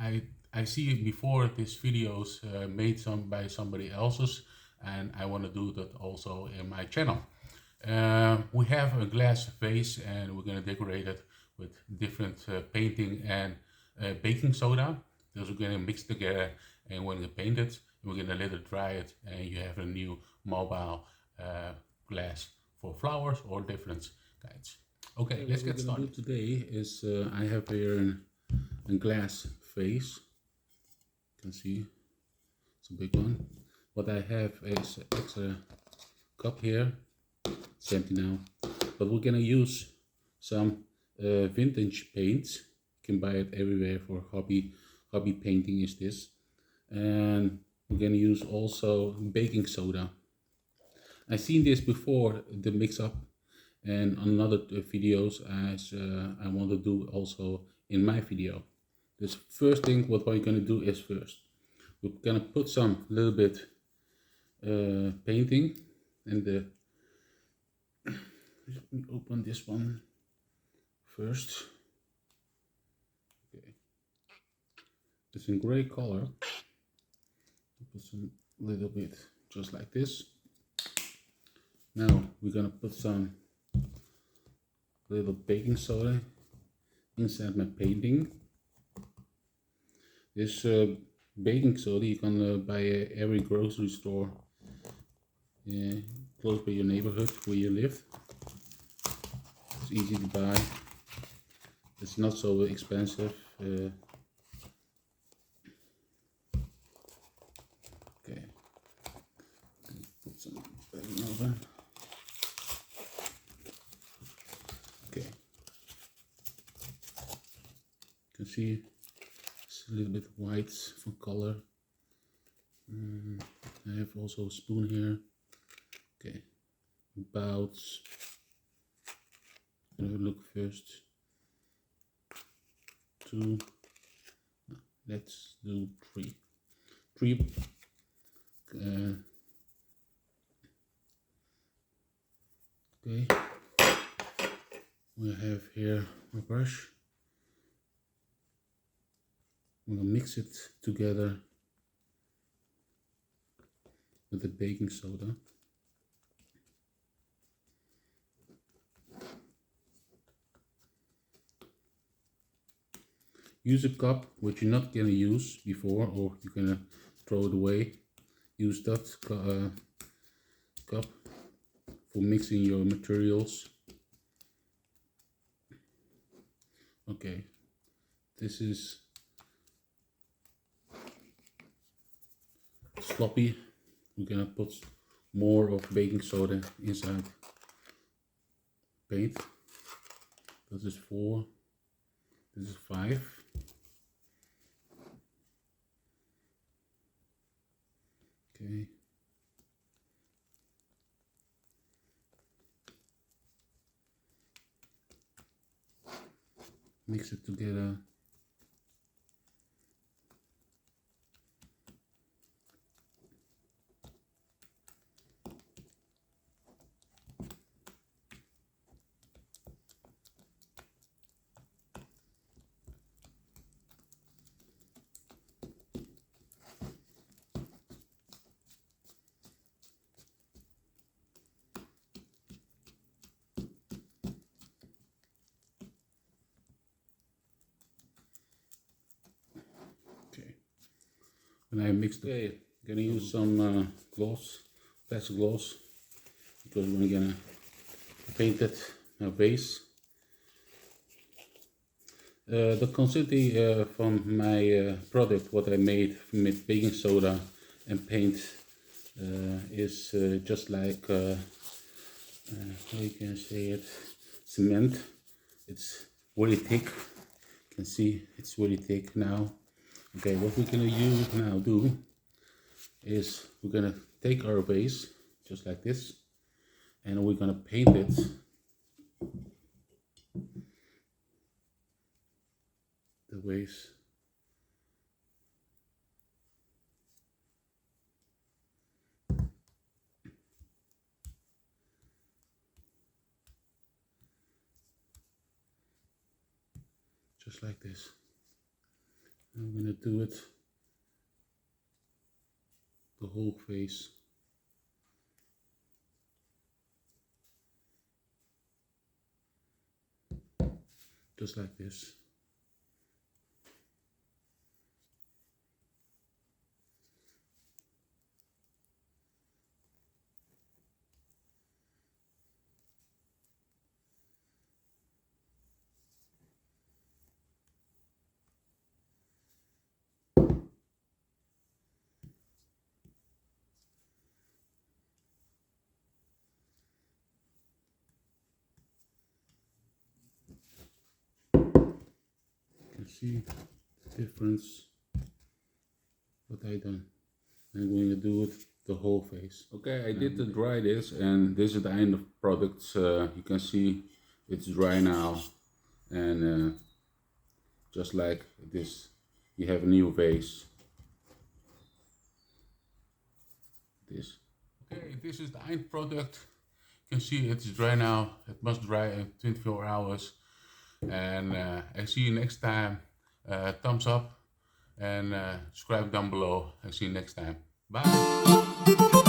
I see before these videos made by somebody else's, and I want to do that also in my channel. We have a glass vase and we're going to decorate it with different painting and baking soda. Those are going to mix together and we're going to paint it. We're going to let it dry it, and you have a new mobile glass for flowers or different kinds. Okay, let's get started. What we're going to do today is I have here a glass vase. You can see it's a big one. What I have is an extra cup here. It's empty now, but we're gonna use some vintage paints. You can buy it everywhere for hobby painting is this, and we're gonna use also baking soda. I've seen this before, the mix up, and on other videos as I want to do also in my video. This first thing what we're gonna do is first we're gonna put some little bit painting in the. Let me open this one first. Okay, it's in gray color. Put some little bit just like this. Now we're gonna put some little baking soda inside my painting. This baking soda you can buy at every grocery store close by your neighborhood where you live. It's easy to buy. It's not so expensive. Okay, put some baking over. Okay, you can see it's a little bit white for color. I have also a spoon here. Okay, about. Look first. 2. Let's do 3. 3. Okay. We have here a brush. I'm gonna mix it together with the baking soda. Use a cup which you're not gonna use before, or you're gonna throw it away. Use that cup for mixing your materials. Okay, this is sloppy. We're gonna put more of baking soda inside paint. This is 4. This is 5. Okay. Mix it together. And I mixed it. Okay, gonna use some gloss, plastic gloss, because we're gonna paint it a vase. The consistency from my product, what I made with baking soda and paint, is just like how you can say it, cement. It's really thick. You can see it's really thick now. Okay, what we're gonna do is we're gonna take our vase just like this, and we're gonna paint it the vase. Just like this. I'm gonna do it the whole face. Just like this. You can see the difference what I done. I'm going to do it the whole face. Okay, I did dry this, and this is the end of products. You can see it's dry now, and just like this, you have a new vase. This. Okay, this is the end product. You can see it's dry now. It must dry in 24 hours. And I see you next time. Thumbs up and subscribe down below. I see you next time. Bye.